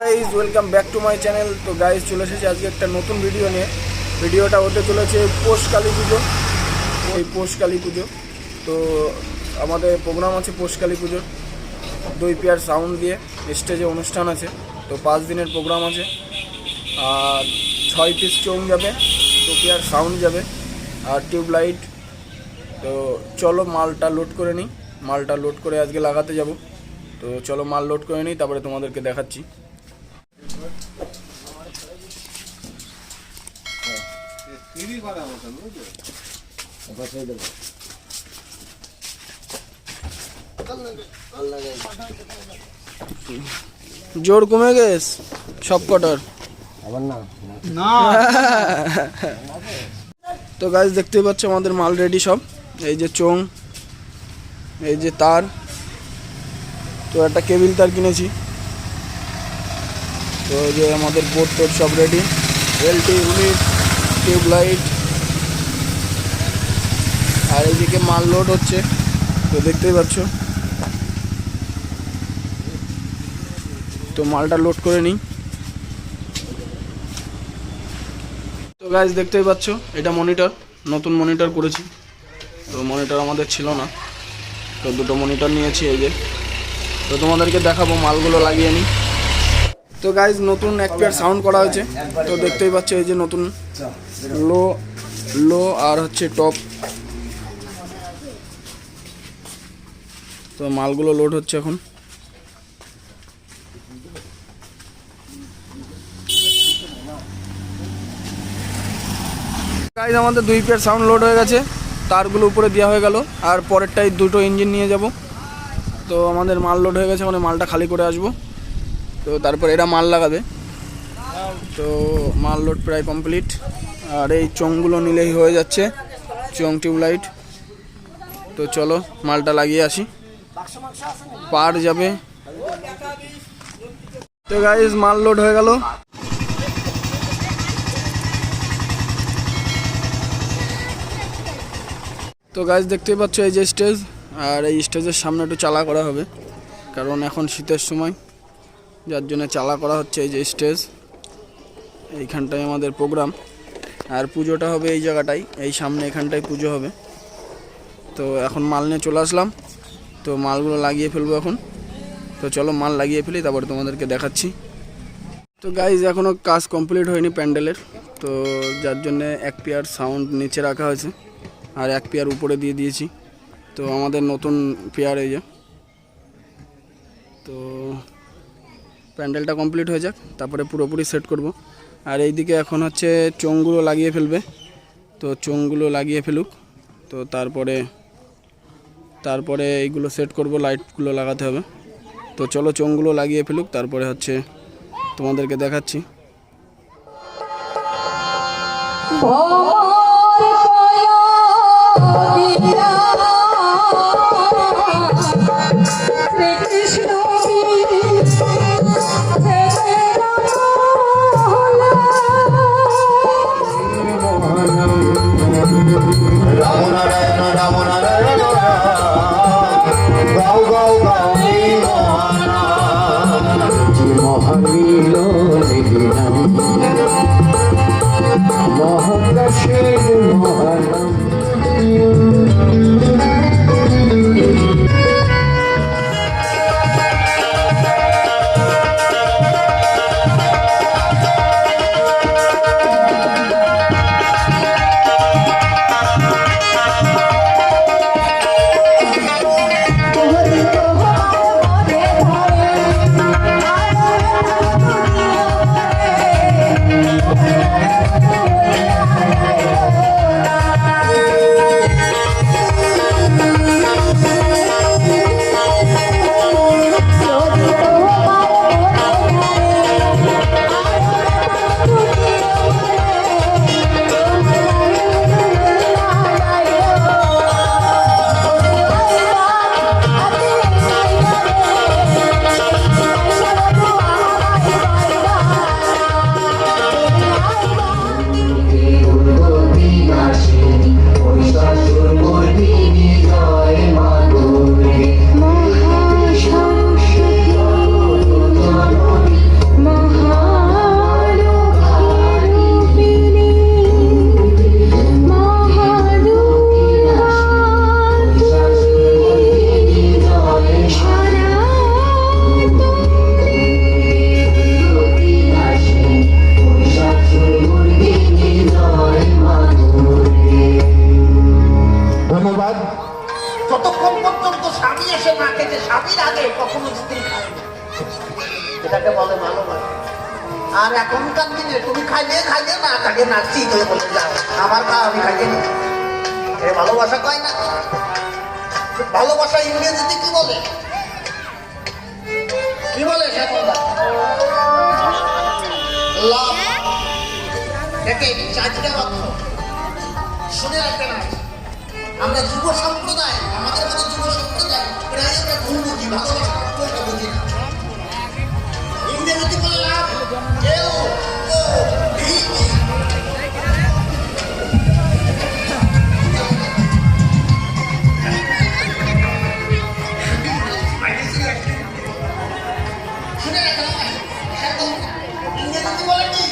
Guys welcome back to my channel. তো guys চলে এসেছে আজকে একটা নতুন ভিডিও নিয়ে। ভিডিওটা হতে চলেছে পৌষ কালী পুজো। এই পৌষ কালী পুজো তো আমাদের প্রোগ্রাম আছে পৌষ কালী পুজোর। 2 পেয়ার সাউন্ড দিয়ে স্টেজে অনুষ্ঠান আছে। তো 5 দিনের প্রোগ্রাম আছে আর 6 পিস চোং যাবে, 2 পেয়ার সাউন্ড যাবে আর টিউবলাইট। তো চলো মালটা লোড করে নিই। মালটা লোড করে আজকে লাগাতে যাব। তো চলো মাল লোড করে নিই, তারপরে তোমাদেরকে দেখাচ্ছি। জোর কমে গেছে সব কটার। তো গাইস দেখতেই পাচ্ছ আমাদের মাল রেডি সব। এই যে চোং, এই যে তার, তো একটা কেবিল তার কিনেছি। তো এই যে আমাদের বোর্ড টোড সব রেডি, এলটি ইউনিট, টিউবলাইট, আর এইদিকে মাল লোড হচ্ছে। তো দেখতেই পাচ্ছ। তো মালটা লোড করে নিই। তো গাইস দেখতেই পাচ্ছ এটা মনিটর, নতুন মনিটর করেছি। তো মনিটর আমাদের ছিল না, তো 2টো মনিটর নিয়েছি এই যে। তো তোমাদেরকে দেখাবো মালগুলো লাগিয়ে নিই। তো গাইস নতুন 1 পেয়ার সাউন্ড করা হয়েছে। তো দেখতেই পাচ্ছ এই যে নতুন লো আর হচ্ছে টপ। তো মালগুলো লোড হচ্ছে এখন। গাইস আমাদের 2 পেয়ার সাউন্ড লোড হয়ে গেছে, তারগুলো উপরে দেওয়া হয়ে গেল। আর পরেরটাই 2টো ইঞ্জিন নিয়ে যাব। তো আমাদের মাল লোড হয়ে গেছে, মানে মালটা খালি করে আসবো। তো তারপর এরা মাল লাগাবে। তো মাল লোড প্রায় কমপ্লিট। আর এই চোংগুলো নিলেই হয়ে যাচ্ছে, চোং টিউবলাইট। তো চলো মালটা লাগিয়ে আসি, পার যাবে। তো গাইস মাল লোড হয়ে গেল। তো গাইস দেখতেই পাচ্ছ এই যে স্টেজ, আর এই স্টেজের সামনে একটু চালা করা হবে, কারণ এখন শীতের সময়, যার জন্য চালা করা হচ্ছে। এই যে স্টেজ, এইখানটায় আমাদের প্রোগ্রাম। আর পুজোটা হবে এই জায়গাটাই, এই সামনে এখানটায় পুজো হবে। তো এখন মাল নিয়ে চলে আসলাম। তো মালগুলো লাগিয়ে ফেলবো এখন। তো চলো মাল লাগিয়ে ফেলি, তারপরে তোমাদেরকে দেখাচ্ছি। তো গাইজ এখনও কাজ কমপ্লিট হয়নি প্যান্ডেলের। তো যার জন্য 1 পেয়ার সাউন্ড নিচে রাখা হয়েছে আর 1 পেয়ার উপরে দিয়ে দিয়েছি। তো আমাদের নতুন পেয়ার এই যে। তো প্যান্ডেলটা কমপ্লিট হয়ে যাক, তারপরে পুরোপুরি সেট করব। আর এইদিকে এখন হচ্ছে চোংগুলো লাগিয়ে ফেলবে। তো চোংগুলো লাগিয়ে ফেলুক, তো তারপরে এইগুলো সেট করব, লাইটগুলো লাগাতে হবে। তো চলো চোংগুলো লাগিয়ে ফেলুক, তারপরে হচ্ছে তোমাদেরকে দেখাচ্ছি। ভালোবাসা। আর এখনকার দিনে তুমি খাইলে খাইলে না খাইলে না ঠিক হয়ে বলে যাও আমার খাওয়া আমি খাইলে নি। এ ভালোবাসা কয় না। ভালোবাসা ইংরেজিতে কি বলে? কি বলে সেটা? লাভ। দেখে চারটা অর্থ শুনে রাখবেন। আমরা যুব সম্প্রদায়, আমাদের মধ্যে যুব সম্প্রদায় প্রায় আমরা ভুল বুঝি, ভালোবাসা অর্থটা বুঝি না। ইংরেজিতে বলে লাভ, LOVE। শুনে রাখবেন, ইংরেজিতে বলে কি?